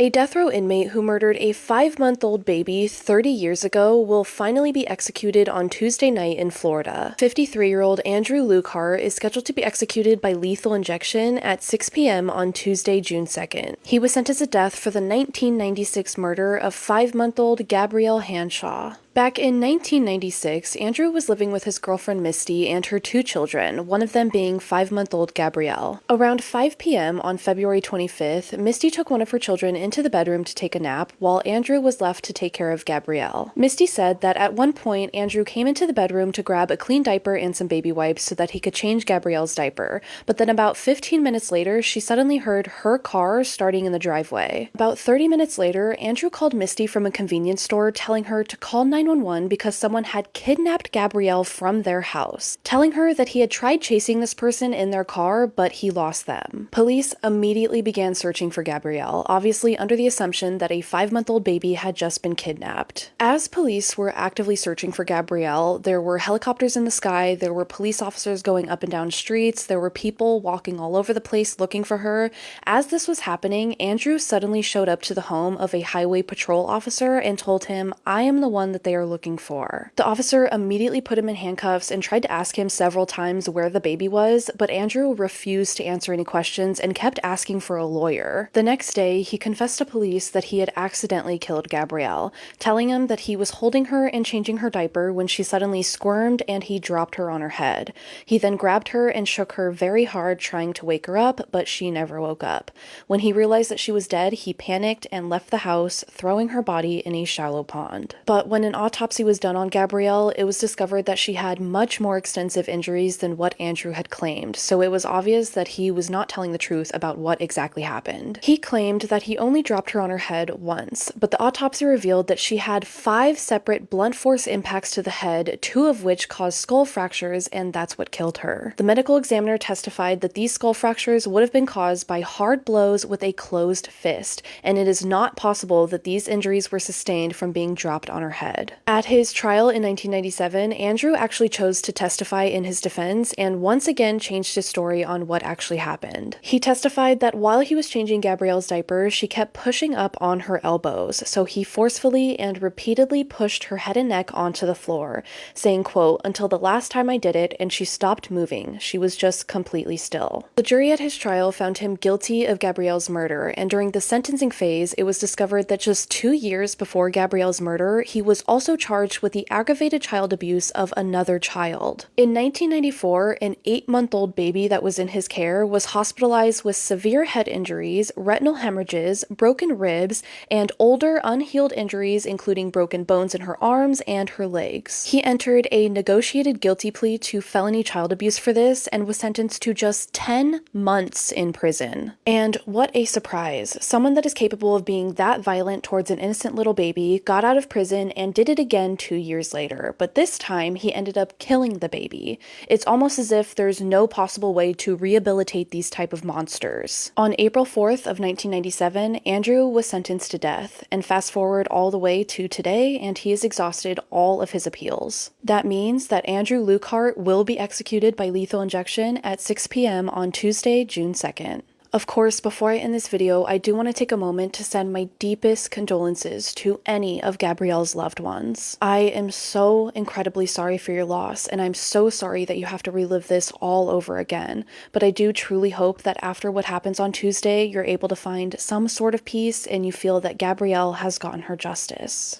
A death row inmate who murdered a 5-month-old baby 30 years ago will finally be executed on Tuesday night in Florida. 53-year-old Andrew Lukehart is scheduled to be executed by lethal injection at 6 p.m. on Tuesday, June 2nd. He was sentenced to death for the 1996 murder of 5-month-old Gabrielle Hanshaw. Back in 1996, Andrew was living with his girlfriend Misty and her 2 children, one of them being 5-month-old Gabrielle. Around 5 p.m. on February 25th, Misty took one of her children into the bedroom to take a nap, while Andrew was left to take care of Gabrielle. Misty said that at one point, Andrew came into the bedroom to grab a clean diaper and some baby wipes so that he could change Gabrielle's diaper, but then about 15 minutes later, she suddenly heard her car starting in the driveway. About 30 minutes later, Andrew called Misty from a convenience store telling her to call 911 because someone had kidnapped Gabrielle from their house, telling her that he had tried chasing this person in their car, but he lost them. Police immediately began searching for Gabrielle, obviously under the assumption that a 5-month-old baby had just been kidnapped. As police were actively searching for Gabrielle, there were helicopters in the sky, there were police officers going up and down streets, there were people walking all over the place looking for her. As this was happening, Andrew suddenly showed up to the home of a highway patrol officer and told him, "I am the one that they are looking for." The officer immediately put him in handcuffs and tried to ask him several times where the baby was, but Andrew refused to answer any questions and kept asking for a lawyer. The next day, he confessed to police that he had accidentally killed Gabrielle, telling him that he was holding her and changing her diaper when she suddenly squirmed and he dropped her on her head. He then grabbed her and shook her very hard, trying to wake her up, but she never woke up. When he realized that she was dead, he panicked and left the house, throwing her body in a shallow pond. But when an autopsy was done on Gabrielle, it was discovered that she had much more extensive injuries than what Andrew had claimed, so it was obvious that he was not telling the truth about what exactly happened. He claimed that he only dropped her on her head once, but the autopsy revealed that she had 5 separate blunt force impacts to the head, 2 of which caused skull fractures, and that's what killed her. The medical examiner testified that these skull fractures would have been caused by hard blows with a closed fist, and it is not possible that these injuries were sustained from being dropped on her head. At his trial in 1997, Andrew actually chose to testify in his defense and once again changed his story on what actually happened. He testified that while he was changing Gabrielle's diaper, she kept pushing up on her elbows, so he forcefully and repeatedly pushed her head and neck onto the floor, saying, quote, "until the last time I did it and she stopped moving. She was just completely still." The jury at his trial found him guilty of Gabrielle's murder, and during the sentencing phase, it was discovered that just 2 years before Gabrielle's murder, he was also charged with the aggravated child abuse of another child. In 1994, an 8-month-old baby that was in his care was hospitalized with severe head injuries, retinal hemorrhages, broken ribs, and older unhealed injuries including broken bones in her arms and her legs. He entered a negotiated guilty plea to felony child abuse for this and was sentenced to just 10 months in prison. And what a surprise. Someone that is capable of being that violent towards an innocent little baby got out of prison and did it again 2 years later, but this time he ended up killing the baby. It's almost as if there's no possible way to rehabilitate these type of monsters. On April 4th of 1997, Andrew was sentenced to death, and fast forward all the way to today, and he has exhausted all of his appeals. That means that Andrew Lukehart will be executed by lethal injection at 6 p.m. on Tuesday, June 2nd. Of course, before I end this video, I do want to take a moment to send my deepest condolences to any of Gabrielle's loved ones. I am so incredibly sorry for your loss, and I'm so sorry that you have to relive this all over again. But I do truly hope that after what happens on Tuesday, you're able to find some sort of peace and you feel that Gabrielle has gotten her justice.